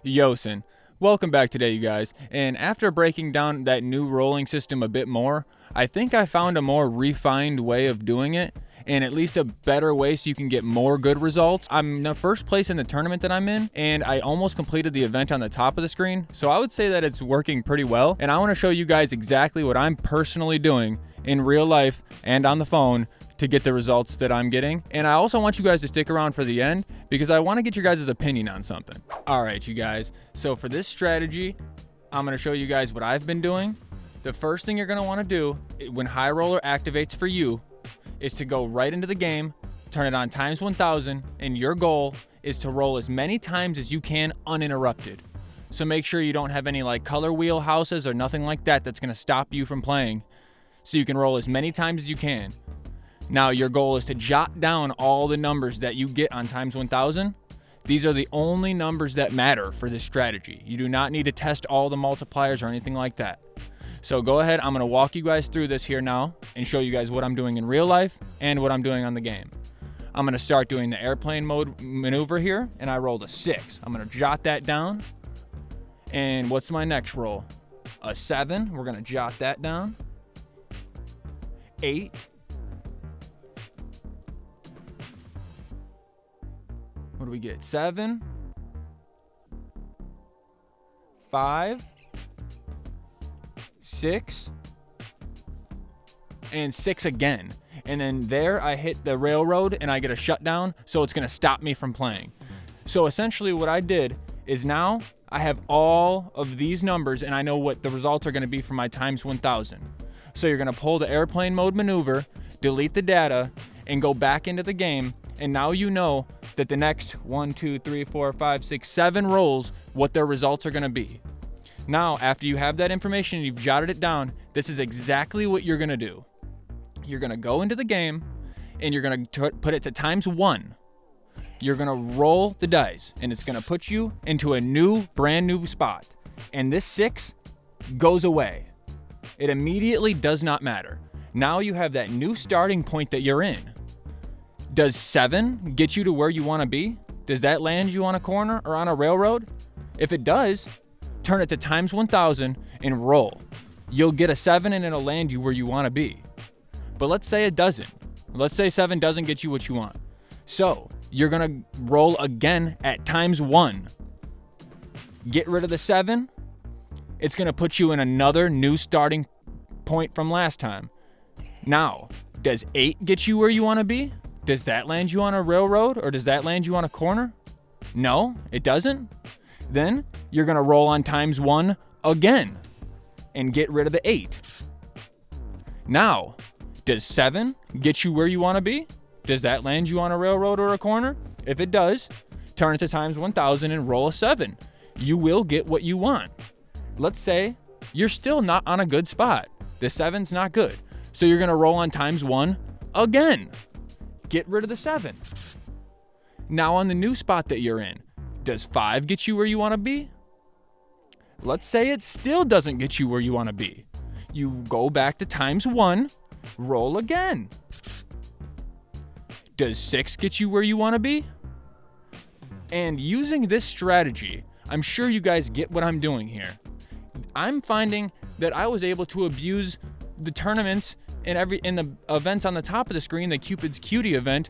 Yooosin. Welcome back today, you guys. And after breaking down that new rolling system a bit more, I think I found a more refined way of doing it, and at least a better way so you can get more good results. I'm in the first place in the tournament that I'm in, and I almost completed the event on the top of the screen, so I would say that it's working pretty well. And I want to show you guys exactly what I'm personally doing in real life and on the phone to get the results that I'm getting. And I also want you guys to stick around for the end because I want to get your guys' opinion on something. All right, you guys. So for this strategy, I'm going to show you guys what I've been doing. The first thing you're going to want to do when High Roller activates for you is to go right into the game, turn it on times 1000, and your goal is to roll as many times as you can uninterrupted. So make sure you don't have any like color wheel houses or nothing like that that's going to stop you from playing. So you can roll as many times as you can. Now your goal is to jot down all the numbers that you get on times 1000. These are the only numbers that matter for this strategy. You do not need to test all the multipliers or anything like that. So go ahead, I'm going to walk you guys through this here now and show you guys what I'm doing in real life and what I'm doing on the game. I'm going to start doing the airplane mode maneuver here, and I rolled a 6. I'm going to jot that down. And what's my next roll? A 7. We're going to jot that down. 8. What do we get? 7, 5, 6, and 6 again. And then there I hit the railroad and I get a shutdown, so it's going to stop me from playing. So essentially what I did is now I have all of these numbers and I know what the results are going to be for my times 1000. So you're going to pull the airplane mode maneuver, delete the data, and go back into the game. And now you know that the next 1, 2, 3, 4, 5, 6, 7 rolls, what their results are going to be. Now, after you have that information and you've jotted it down, this is exactly what you're going to do. You're going to go into the game and you're going to put it to times 1. You're going to roll the dice and it's going to put you into a brand new spot. And this 6 goes away. It immediately does not matter. Now you have that new starting point that you're in. Does 7 get you to where you want to be? Does that land you on a corner or on a railroad? If it does, turn it to times 1000 and roll. You'll get a 7 and it'll land you where you want to be. But let's say it doesn't. Let's say 7 doesn't get you what you want. So you're going to roll again at times 1. Get rid of the 7. It's going to put you in another new starting point from last time. Now, does 8 get you where you want to be? Does that land you on a railroad or does that land you on a corner? No, it doesn't. Then you're going to roll on times 1 again and get rid of the 8. Now, does 7 get you where you want to be? Does that land you on a railroad or a corner? If it does, turn it to times 1000 and roll a 7. You will get what you want. Let's say you're still not on a good spot. The 7's not good. So you're going to roll on times 1 again. Get rid of the 7. Now on the new spot that you're in, does 5 get you where you want to be? Let's say it still doesn't get you where you want to be. You go back to times 1, roll again. Does 6 get you where you want to be? And using this strategy, I'm sure you guys get what I'm doing here. I'm finding that I was able to abuse the tournaments in the events on the top of the screen, the Cupid's Cutie event,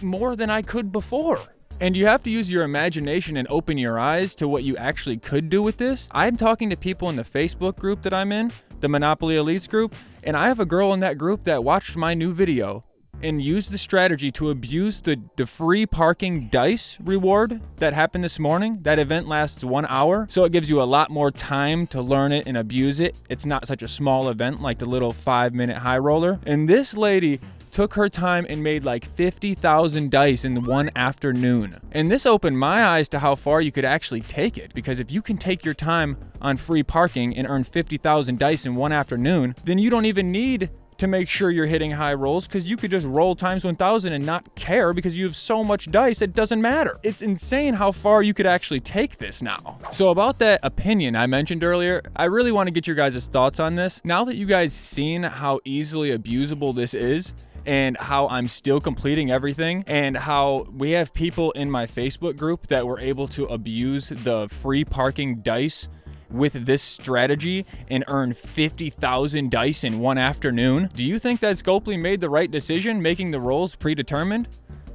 more than I could before. And you have to use your imagination and open your eyes to what you actually could do with this. I'm talking to people in the Facebook group that I'm in, the Monopoly Elites group, and I have a girl in that group that watched my new video and used the strategy to abuse the free parking dice reward that happened this morning. That event lasts 1 hour, so it gives you a lot more time to learn it and abuse it. It's not such a small event like the little 5-minute high roller. And this lady took her time and made like 50,000 dice in one afternoon. And this opened my eyes to how far you could actually take it, because if you can take your time on free parking and earn 50,000 dice in one afternoon, then you don't even need to make sure you're hitting high rolls, because you could just roll times 1000 and not care because you have so much dice it doesn't matter. It's insane how far you could actually take this now. So about that opinion I mentioned earlier, I really want to get your guys' thoughts on this. Now that you guys seen how easily abusable this is, and how I'm still completing everything, and how we have people in my Facebook group that were able to abuse the free parking dice with this strategy and earn 50,000 dice in one afternoon. Do you think that Scopely made the right decision making the rolls predetermined?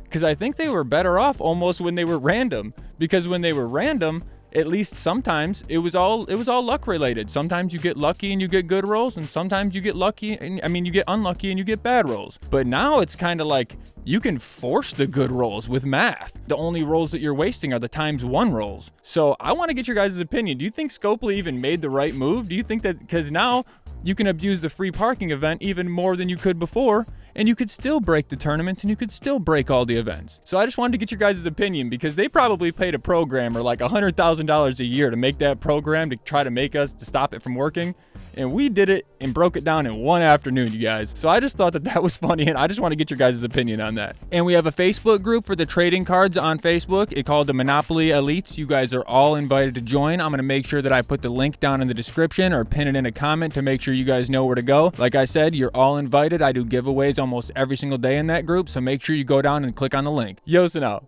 Because I think they were better off almost when they were random, because when they were random, at least sometimes it was all luck related. Sometimes you get lucky and you get good rolls, and sometimes you get lucky and you get unlucky and you get bad rolls. But now it's kind of like you can force the good rolls with math. The only rolls that you're wasting are the ×1 rolls. So I want to get your guys' opinion. Do you think Scopely even made the right move? Do you think that, because now you can abuse the free parking event even more than you could before, and you could still break the tournaments and you could still break all the events? So I just wanted to get your guys' opinion, because they probably paid a programmer like $100,000 a year to make that program to try to make us to stop it from working. And we did it and broke it down in one afternoon, you guys. So I just thought that that was funny, and I just want to get your guys' opinion on that. And we have a Facebook group for the trading cards on Facebook. It's called the Monopoly Elites. You guys are all invited to join. I'm going to make sure that I put the link down in the description or pin it in a comment to make sure you guys know where to go. Like I said, you're all invited. I do giveaways almost every single day in that group, so make sure you go down and click on the link. Yooosin out.